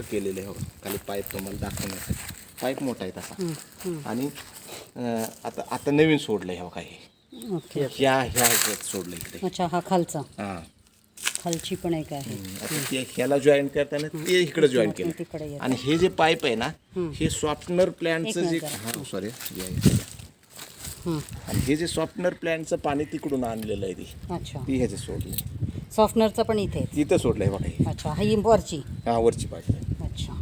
असं केलेलं आहे हो. खाली पाईप तुम्हाला दाखवण्यासाठी पाईप मोठा आहे तसा. आणि आता आता नवीन सोडलं आहे हो काही ओके. ह्या सोडलं इकडे. अच्छा, हा खालचा, हां खालची पण एक आहे. आता ते ह्याला जॉईन करताना ते इकडे जॉईन तिकडे केलं. येतं. आणि हे जे पाईप आहे ना हे सॉफ्टनर प्लॅनचं जे सॉरी आणि हे जे सॉफ्टनर प्लॅनचं पाणी तिकडून आणलेलं आहे अच्छा, ती ह्याचे सोडले. सॉफ्टनरचं पण इथे. तिथं सोडलंय बघा हे. अच्छा, ही वरची. हा वरची पाईप. अच्छा,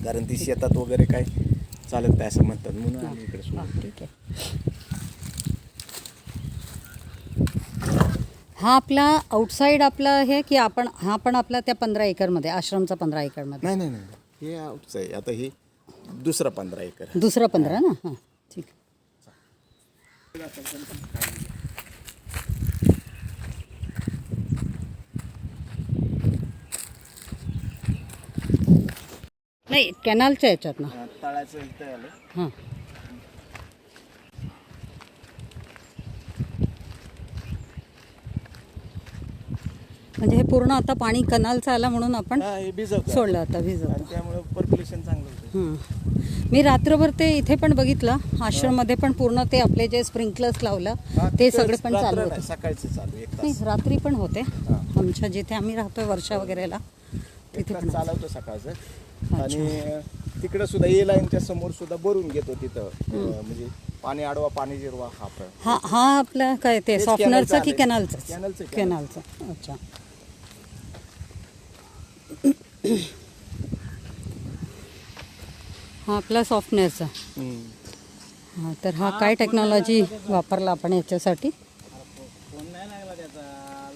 कारण ती शेतात वगैरे काय चालत नाही असं म्हणतात म्हणून आम्ही इकडे सोडलं. ठीक आहे. हा आपला आउटसाईड आपला हे की आपण हा पण आपला त्या 15 एकरमध्ये आश्रमचा 15 एकरमध्ये. नाही नाही नाही हे आउटचं आहे. आता हे दुसरा 15 एकर. दुसरा 15 ना. हां ठीक. नाही कॅनलच्या याच्यात ना. तळाचं इथं आलं. हां म्हणजे हे पूर्ण आता पाणी कनालचं आलं म्हणून आपण हे भिजवतं सोडलं आता भिजवतं. आणि त्यामुळे पर्क्युलेशन चांगलं होतं. मी रात्रभर ते इथे पण बघितलं आश्रममध्ये पण पूर्ण ते आपले जे स्प्रिंकलर्स लावलं ते सगळे पण चालू होते. सकाळचे चालू एक नाही तास रात्री पण होते आमच्या जिथे आम्ही राहतोय वर्षा वगैरेला तिथे पण. चालवतो सकाळचं. आणि तिकडे सुद्धा ए लाईनच्या समोर सुद्धा भरून घेतो तिथं. म्हणजे पाणी अडवा पाणी जिरवा हा हा आपलं काय ते सॉफ्टनरचं की कॅनलचं? कॅनलचं. कॅनलचं. अच्छा. हा आपला सॉफ्टनरचा. हां तर हा काय टेक्नॉलॉजी वापरला आपण याच्यासाठी? फोन नाही लागला त्याचा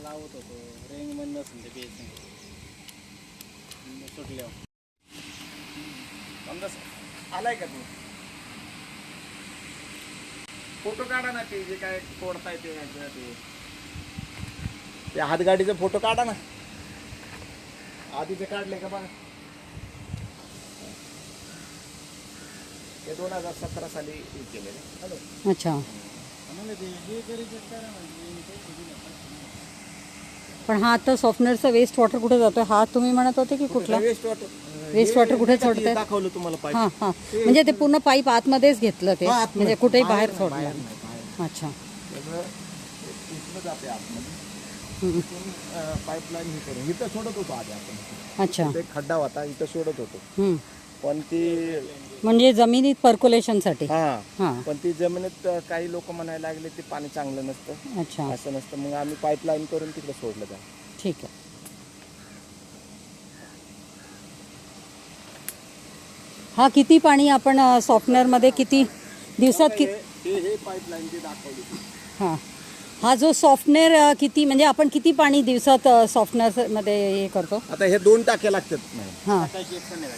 लावत होतो रेंज मध्ये नसेल ते सुटल्यावर. समजा आलाय का तू फोटो काढा ना ते जे काय तोडताय ते हातगाडीचा फोटो काढा ना. आधीचे काढले का बघा. ते 2017 साली केलेले. अच्छा. पण हा आता सॉफ्टनरचा वेस्ट वॉटर कुठे जातोय हा तुम्ही म्हणत होते की कुठला? वेस्ट वॉटर कुठे सोडतंय? दाखवलं तुम्हाला पाईप. हां हां म्हणजे ते पूर्ण पाईप आतमध्येच घेतलं ते म्हणजे कुठेही बाहेर सोडलं. अच्छा. जाते आतमध्ये पाईपलाईन हे करून इथं सोडत होतो आधी आपण. अच्छा. एक खड्डा होता इथं सोडत होतो. पण ती म्हणजे जमिनीत पर्क्युलेशनसाठी. हां पण ती जमिनीत काही लोक म्हणायला लागले ते पाणी चांगलं नसतं. अच्छा. असं नसतं मग आम्ही पाईपलाईन करून तिकडे सोडलं त्या. ठीक आहे. हा किती पाणी आपण सॉफ्टनरमध्ये किती दिवसात हे पाईपलाईन जी दाखवली. हां हा जो सॉफ्टनर किती म्हणजे आपण किती पाणी दिवसात सॉफ्टनरमध्ये हे करतो? आता हे 2 टाक्या लागतात. हां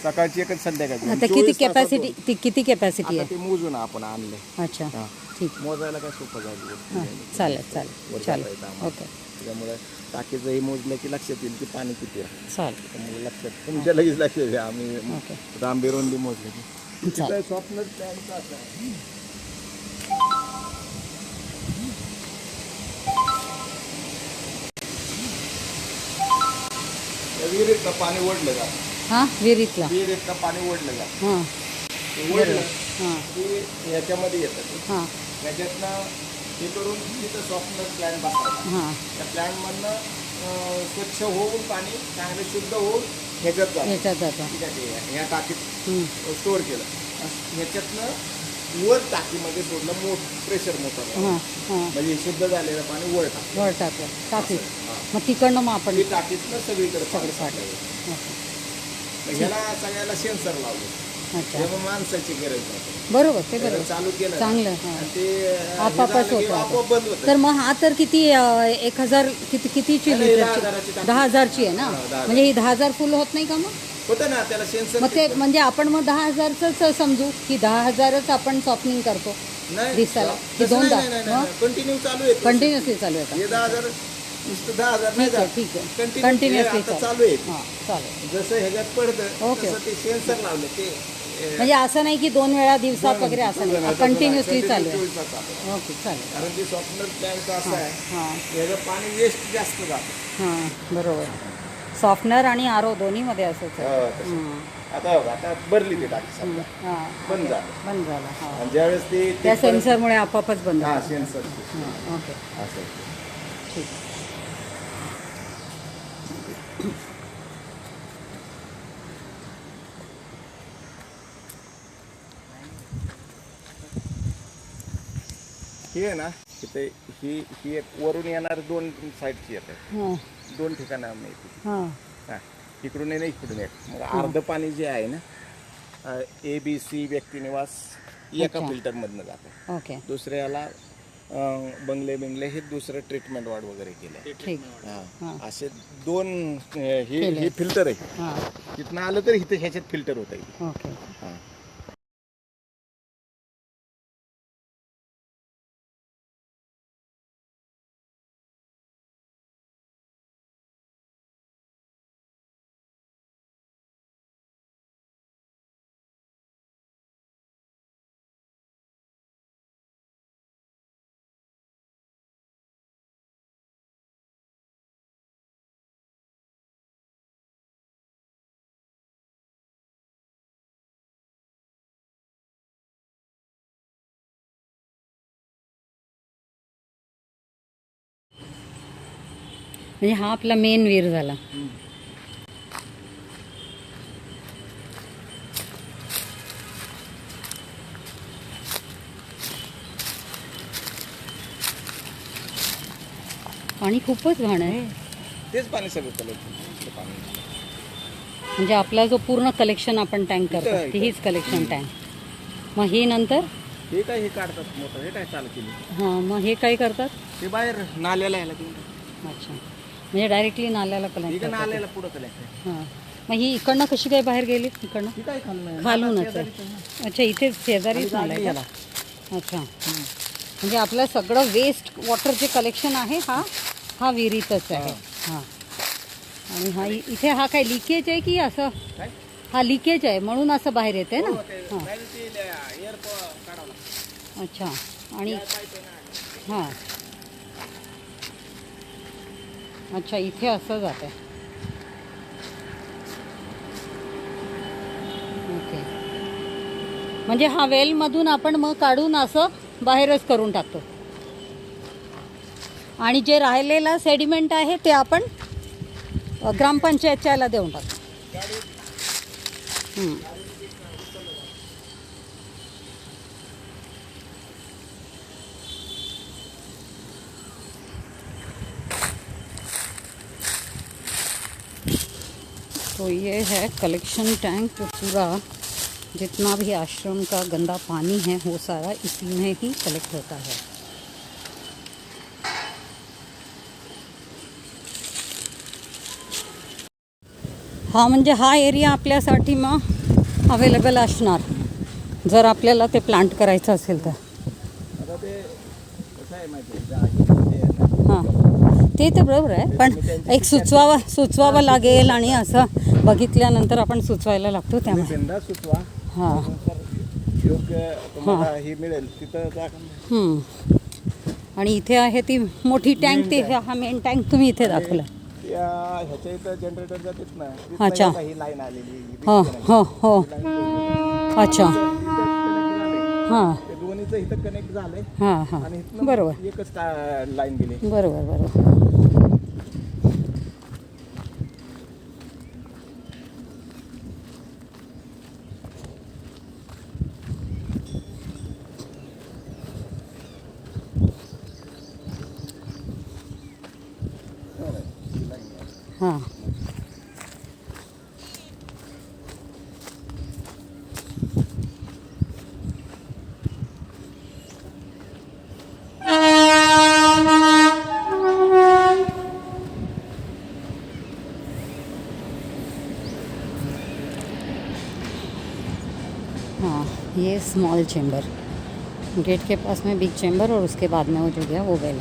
सकाळची एक संध्याकाळची. आता किती कॅपॅसिटी ती किती कॅपॅसिटी आहे? ते मोजून आपण आणले. अच्छा ठीक. मोजायला काय सोपं झालं. हां चालेल चालेल चालेल ओके. त्यामुळे टाकीचं हे मोजलं की लक्षात येईल की पाणी किती आहे. चालेल त्यामुळे लक्षात तुमच्या लगेच लक्षात येईल. आम्ही ओके रामबेरोंडी मोजले की चालेल. स्वप्न प्लॅनचं असं आहे. विहिरीतनं पाणी ओढलं जातं. हां विहिरीतला. विहिरीतनं पाणी ओढलं जातं. हां ओढलं हां की याच्यामध्ये येतं. हां याच्यातनं हे करून तिथं सॉफ्टनर प्लॅन बसतात. हां त्या प्लॅनमधनं स्वच्छ होऊन पाणी चांगलं शुद्ध होऊन ह्याच्यात जातं. ह्याच्यात जातं. ठीक आहे. ह्या टाकीत स्टोअर केलं. ह्याच्यातनं वर टाकीमध्ये सोडलं प्रेशर मोटर. हां हां म्हणजे शुद्ध झालेलं पाणी वर टाकलं. वर टाकलं टाकीत. मग तिकडनं मग आपण ते टाकीतनं सगळीकडे पाणी साठवलं. ओके. ह्याला सगळ्याला सेन्सर लावले. अच्छा त्यामुळे माणसाची गरज नाही. बरोबर ते बरोबर चालू केलं चांगलं. आणि ते आपापच होत आपोआप बंद होतं. तर मग हा तर किती 1000 कितीची लिटरची? 10,000ची आहे ना. म्हणजे ही 10,000 फुल होत नाही का मग? होतं ना त्याला सेन्सर. मग ते म्हणजे आपण मग 10,000च समजू की 10,000च आपण शॉपिंग करतो दिवसाला की 2,000 कंटिन्यू चालू आहे. कंटिन्युअसली चालू आहे का? हे 10,000 नुसतं 10,000 नाही ठीक आहे जात. ठीक आहे कंटिन्युअसली कंटिन्युअसली चालू आहे. हां चालेल. जसं ह्याच्यात पडतं ओके. तसं ते सेन्सर लावले ते म्हणजे असं नाही की 2 वेळा दिवसात वगैरे असं नाही कंटिन्युअसली चालू आहे. 24 तास चालू आहे. ओके चालेल. कारण ते सॉफ्टनर प्लॅनचं असं आहे हां ह्याचं पाणी वेस्ट जास्त जातं. हां बरोबर. सॉफ्टनर आणि आरो दोन्हीमध्ये असंच आहे. हो, तसं. आता भरली ती टाकी समजा हां बंद झालं बंद झाला. हां आणि ज्यावेळेस त्या ते सेन्सरमुळे आपोआपच बंद हां झालं. सेन्सर हां, ओके असं ठीक. ही आहे ना तिथे ही एक वरून येणार 2 साईडची येते, हां 2 ठिकाणं मिळते. हां हां इकडून आहे इकडून एक. मग अर्ध पाणी जे आहे ना ABC व्यक्तिनिवास एका अच्छा. फिल्टरमधनं जातं. ओके दुसऱ्याला बंगले हे दुसरं ट्रीटमेंट वाढ वगैरे केलं. ठीक. हां असे 2 केले. हे फिल्टर आहे. हां तिथनं आलं तर इथे ह्याच्यात फिल्टर होतं आहे. ओके. हां म्हणजे हा आपला मेन वीर झाला. पाणी खूपच घाण आहे. तेच पाणी सगळं कलेक्ट पाणी. म्हणजे आपला जो पूर्ण कलेक्शन आपण टँक करतो इथं- ती हीच कलेक्शन टँक. मग हे नंतर हे काय हे काढतात मोठं, हे काय चालू केली हां मग हे काय करतात? ते बाहेर नाल्याला यायला तुम्ही अच्छा म्हणजे डायरेक्टली नाल्याला कलेक्ट इकडे करतात. नाल्याला पुढं कलेक्ट. हां मग ही इकडनं कशी काय बाहेर गेली? इकडनं ही काय खाल्लं खालूनच आहे. अच्छा इथे शेजारीच नाला आहे का? अच्छा म्हणजे आपलं सगळं वेस्ट वॉटर जे कलेक्शन आहे हा विहिरीतच आहे. हां आणि हा इथे हा काय लिकेज आहे की असं? काय? हा लिकेज आहे म्हणून असं बाहेर येते ना. हां एअर काढावं. अच्छा आणि हां अच्छा इथे असं जात आहे. ओके म्हणजे हा वेलमधून आपण मग काढून असं बाहेरच करून टाकतो आणि जे राहिलेला सेडिमेंट आहे ते आपण ग्रामपंचायतच्याला देऊन टाकतो. तो ये है कलेक्शन टैंक. जो पूरा जितना भी आश्रम का गंदा पानी है वो सारा इसी में ही कलेक्ट होता है. हा म्हणजे हा एरिया आपल्यासाठी मग अवेलेबल असणार जर आपल्याला ते प्लांट करायचं असेल तर. आता ते कसं आहे माहिती आहे, हां ते तर बरोबर आहे पण एक सुचवावं लागेल आणि असं बघितल्यानंतर आपण सुचवायला लागतो त्यामुळे. बिंदा सुचवा. हां योग्य तुम्हाला हे मिळेल तिथं जा. आणि इथे आहे ती मोठी टँक. ते हा मेन टँक तुम्ही इथे दाखवला. या ह्याच्या इथं जनरेटर जातात ना, अच्छा. तिथनं ही लाईन आलेली हो हो हो अच्छा हां ते दोन्हीचं इथं कनेक्ट झालंय हां हां आणि इथनं बरोबर एकच लाईन गेली. बरोबर बरोबर. हां हाँ ये स्मॉल चेम्बर. गेट के पास में बिग चेम्बर और उसके बाद में वो जो गया वो वेल.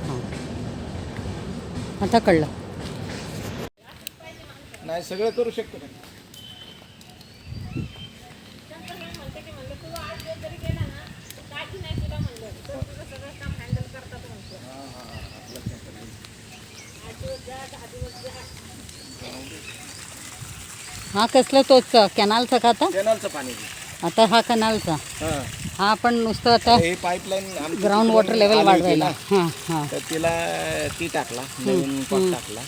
हां आता कळलं. नाही सगळं करू शकतो ना. हा कसलं तोच कॅनालचा का आता? कॅनलचं पाणी. आता हा कॅनालचा. हां, हा आपण नुसतं आता हे पाईपलाईन ग्राउंड वॉटर लेवल वाढवायला. हां हां. तर तिला ती टाकला, नवीन पॉट टाकला,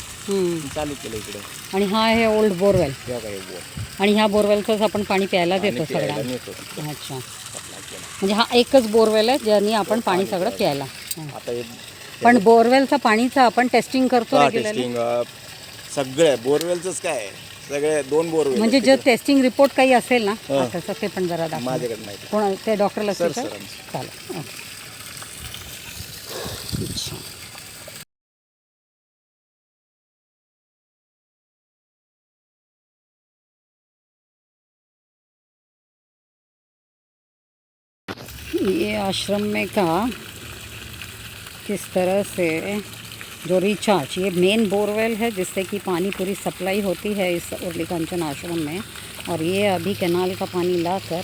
चालू केलं इकडे. आणि हा आहे ओल्ड बोरवेल. तेव्हा काही बोर आणि ह्या बोरवेलचंच आपण पाणी प्यायला देतो प्यायला सगळ्यांना. नेतो. अच्छा, सप्लाय केला. म्हणजे हा एकच बोरवेल आहे ज्याने आपण पाणी सगळं प्यायला. आता हे पण बोरवेलचा पाणीचं आपण टेस्टिंग करतो रेग्युलरली. टेस्टिंग सगळे बोरवेलचंच काय सगळे 2 बोरवेल म्हणजे जे टेस्टिंग रिपोर्ट काही असेल ना तसं ते पण जरा दाखवा. माझ्याकडे माहिती. कोण ते डॉक्टर असतील सर, का? सर. चालेल. अच्छा. ये आश्रम में का किस तरह से जो रिचार्ज, ये मेन बोरवेल है जिससे कि पानी पूरी सप्लाई होती है इस उर्ली कांचन आश्रम में, और ये अभी कैनाल का पानी लाकर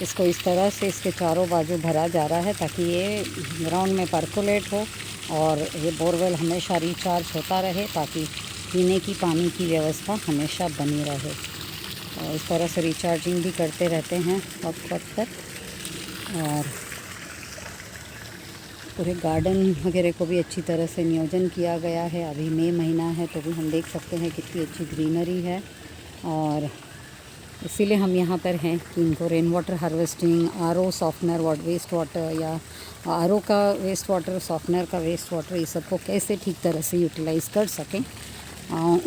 इसको इस तरह से इसके चारों बाजू भरा जा रहा है ताकि ये ग्राउंड में पर्कुलेट हो और ये बोरवेल हमेशा रिचार्ज होता रहे ताकि पीने की पानी की व्यवस्था हमेशा बनी रहे। और इस तरह से रिचार्जिंग भी करते रहते हैं वक्त वक्त पर। और पूरे गार्डन वगैरह को भी अच्छी तरह से नियोजन किया गया है। अभी मई महीना है तो भी हम देख सकते हैं कितनी अच्छी ग्रीनरी है, और इसीलिए हम यहाँ पर हैं कि इनको rain water harvesting, RO softener waste water, या आरओ का वेस्ट वाटर, सॉफ्टनर का वेस्ट वाटर, ये सबको कैसे ठीक तरह से यूटिलाइज़ कर सकें,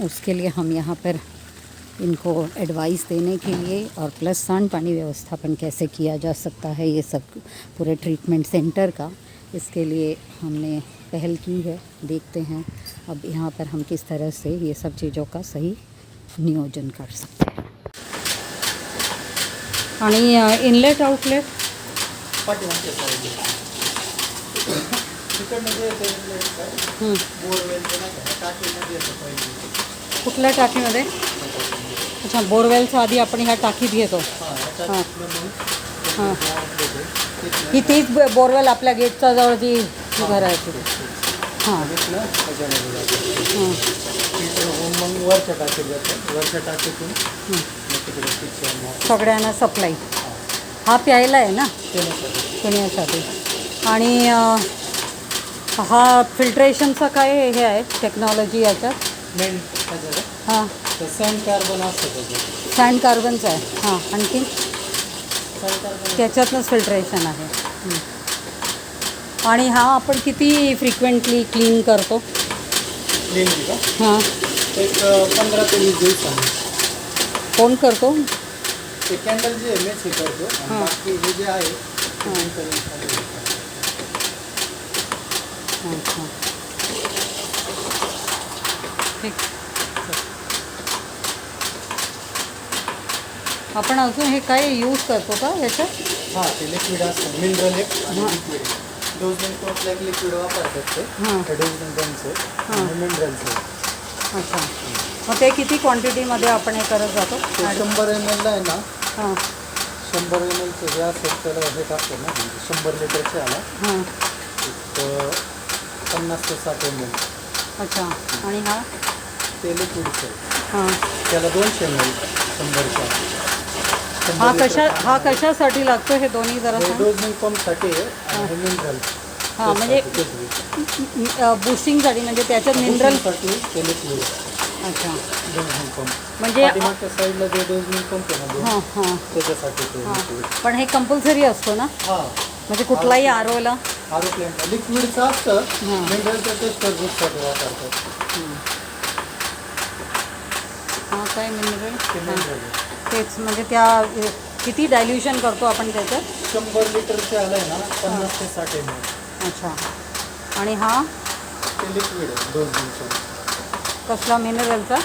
उसके लिए हम यहाँ पर इनको एडवाइस देने के लिए, और प्लस सांड पानी व्यवस्थापन कैसे किया जा सकता है ये सब पूरे ट्रीटमेंट सेंटर का, इसके लिए हमने पहल की है। देखते हैं अब यहाँ पर हम किस तरह से ये सब चीज़ों का सही नियोजन कर सकते हैं। आणि इनलेट आउटलेट कुठल्या टाकीमध्ये? अच्छा, बोरवेलचा आधी आपण ह्या टाकीत घेतो. हां हां. ही तीच बोरवेल आपल्या गेटच्या जवळ जी भरायची. हां मग वरच्या टाकीत जातं, वरच्या टाकीतून सगळ्यांना सप्लाई. हा प्यायला आहे ना, पिण्यासाठी. आणि हा फिल्ट्रेशनचा काय हे आहे टेक्नॉलॉजी याच्यात? मेन हां, सँड कार्बन असतं त्याच्यात. सँड कार्बनचं आहे. हां, आणखी सँड कार्बन त्याच्यातनंच फिल्ट्रेशन आहे. आणि हा आपण किती फ्रिक्वेंटली क्लीन करतो? क्लीन का हां, एक 15 ते 20 दिवसांनी. कोण करतो? ते कॅन्डल जे आहे मेच हे करतो, आणि बाकी हे जे आहे अच्छा, ठीक. आपण अजून हे काय यूज करतो का याच्यात? हां, ते लिक्विड असतं, मिनरल एक आणि लिक्विड. डोजमेंट कोटला एक लिक्विड वापरतात ते, ते डोजमेंटचं आणि मिनरलचं. अच्छा, मग ते किती क्वांटिटीमध्ये आपण हे करत जातो? ते 100 ml आहे ना, हां 100 mlचं जे असेल तर हे टाकतो ना, 100 लिटरचे आला हां. एक 50 ते 60 ml. अच्छा, आणि हा? ते लिक्विडचं आहे, हां. त्याला 200 ml 100च्या. हा कशासाठी लागतो हे दोन्ही जरा सांग. डोजमेंट पंपसाठी आहे आणि मिनरल. हां, म्हणजे बूस्टिंगसाठी, म्हणजे त्याच्यात मिनरलसाठी ते लिक्विड. अच्छा, डोजमेंट पंप म्हणजे पाठीमागच्या साईडला जे डोजमेंट पंप आहे ना, हां हां त्याच्यासाठी ते हां. लिक्विड. पण हे कंपल्सरी असतो ना, हां, म्हणजे कुठलाही आरोला? आरो प्लॅन्ट लिक्विडचं असतं, मिनरलचं टेस्ट साठी वापरतात. हां, काय मिनरल? ते मिनरल तेच, म्हणजे त्या किती डायल्युशन करतो आपण त्याच्यात? 100 लिटरचे आलंय ना, 50 ते 60 ml. अच्छा, आणि हा ते लिक्विड आहे डोजमेंटचं. कसला? मिनरलचा?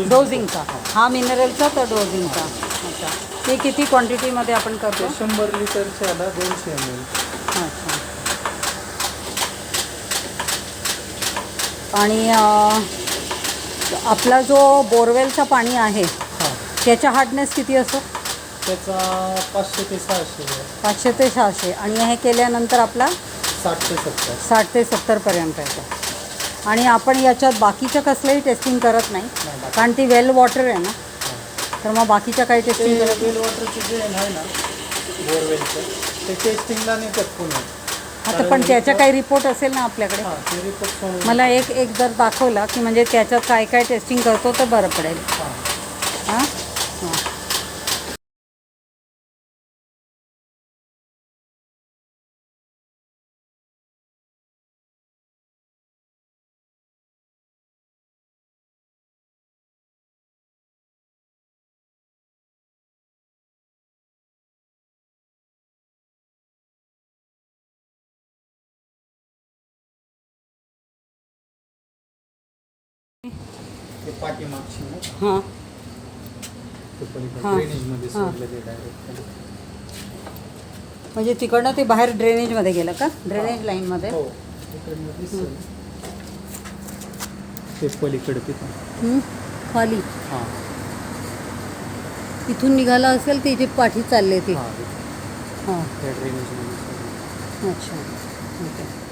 डोझिंगचा. हा मिनरलचा तर डोझिंगचा. अच्छा, ते किती क्वांटिटीमध्ये आपण करतो? 100 लिटरचे आला 200 ml. अच्छा, आणि आपला जो बोरवेलचा पाणी आहे त्याचा हार्डनेस किती असतो? त्याचा 500 ते 600 आहे. 500 ते 600. आणि हे केल्यानंतर आपला 60 ते 70. 60 ते 70 पर्यंत येतो. आणि आपण याच्यात बाकीचं कसलंही टेस्टिंग करत नाही कारण ती वेल वॉटर आहे ना, तर मग बाकीच्या काही टेस्टिंग ते करत वेल वॉटरचं जे आहे ना बोरवेलचं ते टेस्टिंगला नेतात पुण्यात. आता पण त्याचा काही रिपोर्ट असेल ना आपल्याकडे. हां ते रिपोर्ट मला एक जर दाखवला की म्हणजे त्याच्यात काय काय टेस्टिंग करतो तर बरं पडेल. हां हां ते पाठीमागची ना हां ते पलीकडे हां. ड्रेनेजमध्ये हां. सोडलं ते डायरेक्ट. म्हणजे तिकडनं ते बाहेर ड्रेनेजमध्ये गेलं का, ड्रेनेज लाईनमध्ये. हो तिकडनं दिसतं. ते पलीकडे तिथं खाली हां इथून निघाला असेल ती जी पाठी चालली ती. हां हां त्या ड्रेनेजमध्ये सोडलं. अच्छा ओके.